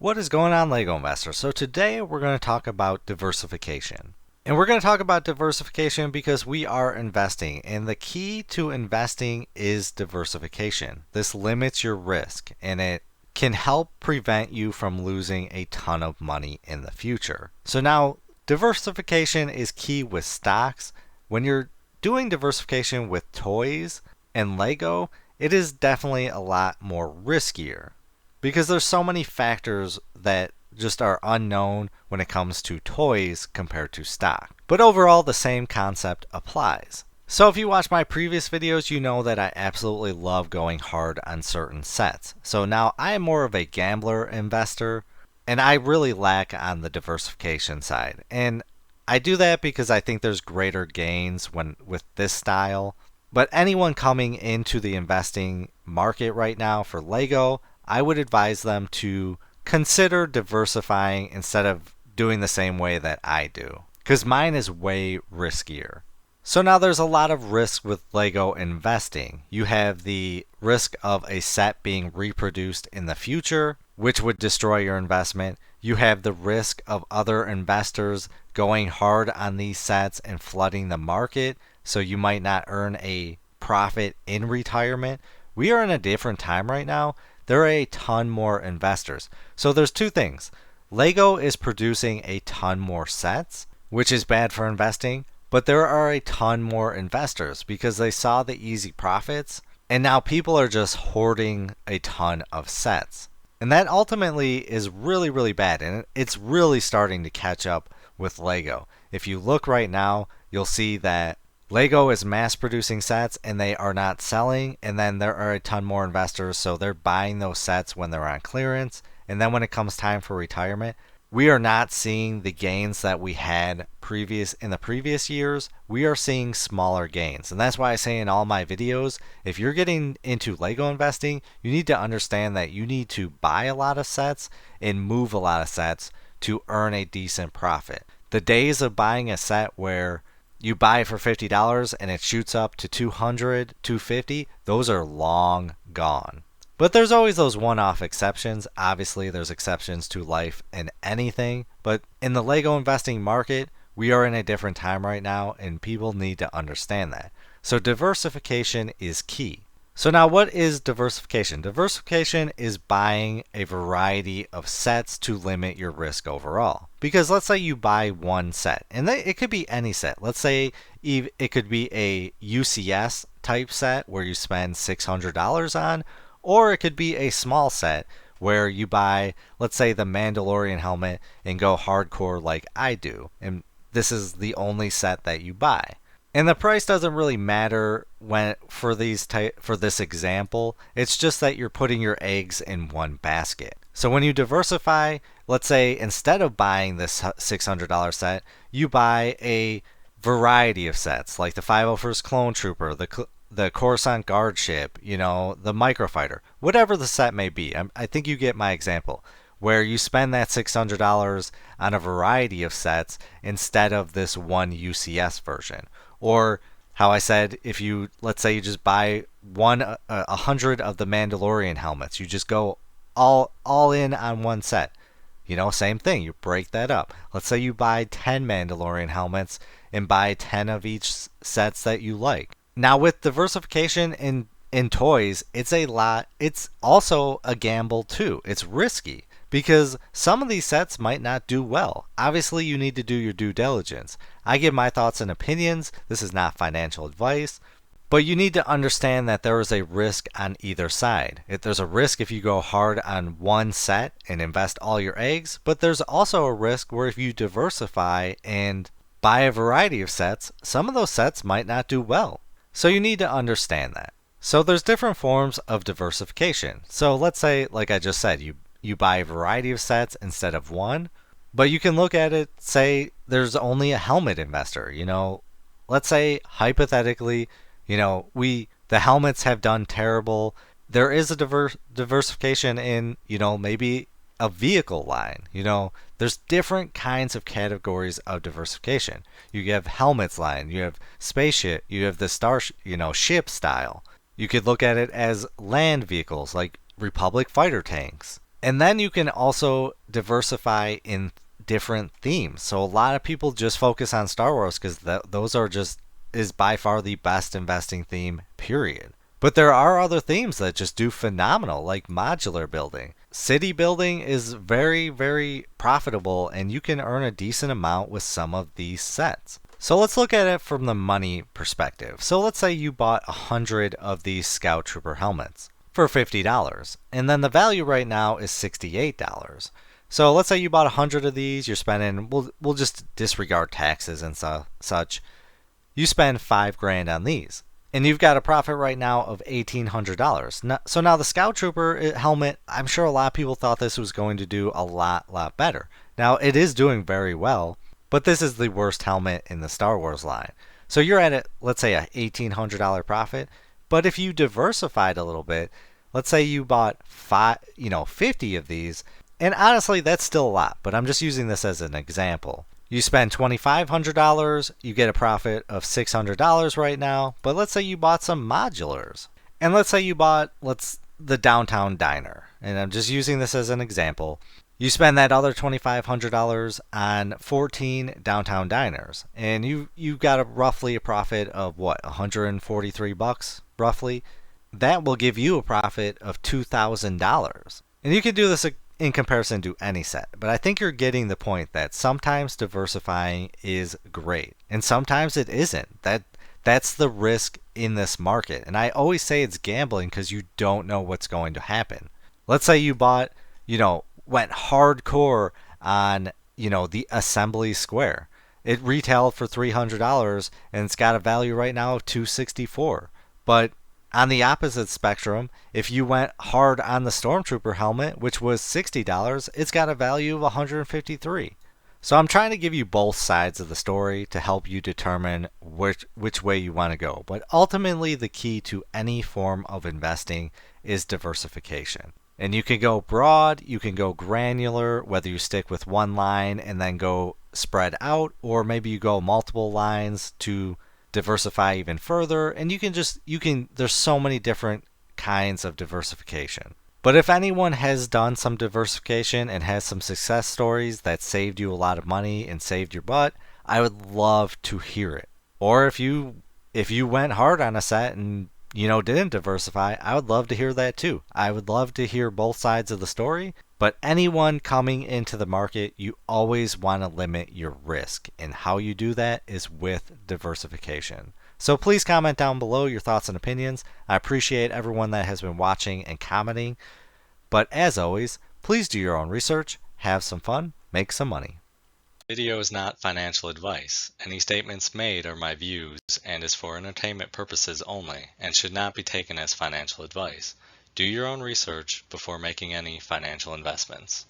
What is going on, Lego investors? So today we're going to talk about diversification. And we're going to talk about diversification because we are investing, and the key to investing is diversification. This limits your risk and it can help prevent you from losing a ton of money in the future. So now diversification is key with stocks. When you're doing diversification with toys and Lego, it is definitely a lot more riskier because there's so many factors that just are unknown when it comes to toys compared to stock. But overall, the same concept applies. So if you watch my previous videos, you know that I absolutely love going hard on certain sets. So now I am more of a gambler investor, and I really lack on the diversification side. And I do that because I think there's greater gains when with this style. But anyone coming into the investing market right now for Lego, I would advise them to consider diversifying instead of doing the same way that I do, because mine is way riskier. So now there's a lot of risk with Lego investing. You have the risk of a set being reproduced in the future, which would destroy your investment. You have the risk of other investors going hard on these sets and flooding the market, so you might not earn a profit in retirement. We are in a different time right now. There are a ton more investors. So there's two things. Lego is producing a ton more sets, which is bad for investing, but there are a ton more investors because they saw the easy profits, and now people are just hoarding a ton of sets. And that ultimately is really, really bad, and it's really starting to catch up with Lego. If you look right now, you'll see that Lego is mass producing sets and they are not selling, and then there are a ton more investors, so they're buying those sets when they're on clearance. And then when it comes time for retirement, we are not seeing the gains that we had in the previous years. We are seeing smaller gains. And that's why I say in all my videos, if you're getting into Lego investing, you need to understand that you need to buy a lot of sets and move a lot of sets to earn a decent profit. The days of buying a set where you buy it for $50 and it shoots up to $200, $250, those are long gone. But there's always those one-off exceptions. Obviously, there's exceptions to life in anything. But in the Lego investing market, we are in a different time right now, and people need to understand that. So diversification is key. So now what is diversification? Diversification is buying a variety of sets to limit your risk overall. Because let's say you buy one set, and it could be any set. Let's say it could be a UCS type set where you spend $600 on, or it could be a small set where you buy, let's say, the Mandalorian helmet and go hardcore like I do. And this is the only set that you buy. And the price doesn't really matter for this example. It's just that you're putting your eggs in one basket. So when you diversify, let's say instead of buying this $600 set, you buy a variety of sets like the 501st Clone Trooper, the Coruscant Guard ship, the Microfighter, whatever the set may be. I think you get my example, where you spend that $600 on a variety of sets instead of this one UCS version. Or how I said, let's say you just buy 100 of the Mandalorian helmets, you just go all in on one set. Same thing, you break that up. Let's say you buy 10 Mandalorian helmets and buy 10 of each sets that you like. Now with diversification in toys, it's also a gamble too. It's risky because some of these sets might not do well. Obviously, you need to do your due diligence. I give my thoughts and opinions. This is not financial advice. But you need to understand that there is a risk on either side. There's a risk if you go hard on one set and invest all your eggs, but there's also a risk where if you diversify and buy a variety of sets, some of those sets might not do well. So you need to understand that. So there's different forms of diversification. So let's say, like I just said, you buy a variety of sets instead of one, but you can look at it, say there's only a helmet investor. Let's say hypothetically, the helmets have done terrible. There is a diversification in, maybe a vehicle line. There's different kinds of categories of diversification. You have helmets line, you have spaceship, you have the ship style. You could look at it as land vehicles like Republic fighter tanks. And then you can also diversify in different themes. So a lot of people just focus on Star Wars because those are just is by far the best investing theme, period. But there are other themes that just do phenomenal, like modular building. City building is very, very profitable, and you can earn a decent amount with some of these sets. So let's look at it from the money perspective. So let's say you bought 100 of these Scout Trooper helmets for $50, and then the value right now is $68. So let's say you bought 100 of these, you're spending, we'll just disregard taxes and such. You spend 5 grand on these, and you've got a profit right now of $1,800. So now the Scout Trooper helmet, I'm sure a lot of people thought this was going to do a lot better. Now it is doing very well, but this is the worst helmet in the Star Wars line. So you're at let's say a $1,800 profit. But if you diversified a little bit, let's say you bought 50 of these, and honestly that's still a lot, but I'm just using this as an example. You spend $2,500, you get a profit of $600 right now, but let's say you bought some modulars. And let's say you bought the downtown diner, and I'm just using this as an example. You spend that other $2,500 on 14 downtown diners, and you got roughly a profit of what, 143 bucks roughly. That will give you a profit of $2,000. And you can do this in comparison to any set, but I think you're getting the point that sometimes diversifying is great, and sometimes it isn't. That's the risk in this market, and I always say it's gambling because you don't know what's going to happen. Let's say you bought, went hardcore on, the assembly square. It retailed for $300 and it's got a value right now of $264. But on the opposite spectrum, if you went hard on the Stormtrooper helmet, which was $60, it's got a value of $153. So I'm trying to give you both sides of the story to help you determine which way you want to go. But ultimately, the key to any form of investing is diversification. And you can go broad, you can go granular, whether you stick with one line and then go spread out, or maybe you go multiple lines to diversify even further. And there's so many different kinds of diversification. But if anyone has done some diversification and has some success stories that saved you a lot of money and saved your butt, I would love to hear it. Or if you went hard on a set and didn't diversify, I would love to hear that too. I would love to hear both sides of the story, but anyone coming into the market, you always want to limit your risk, and how you do that is with diversification. So please comment down below your thoughts and opinions. I appreciate everyone that has been watching and commenting, but as always, please do your own research, have some fun, make some money. Video is not financial advice. Any statements made are my views and is for entertainment purposes only and should not be taken as financial advice. Do your own research before making any financial investments.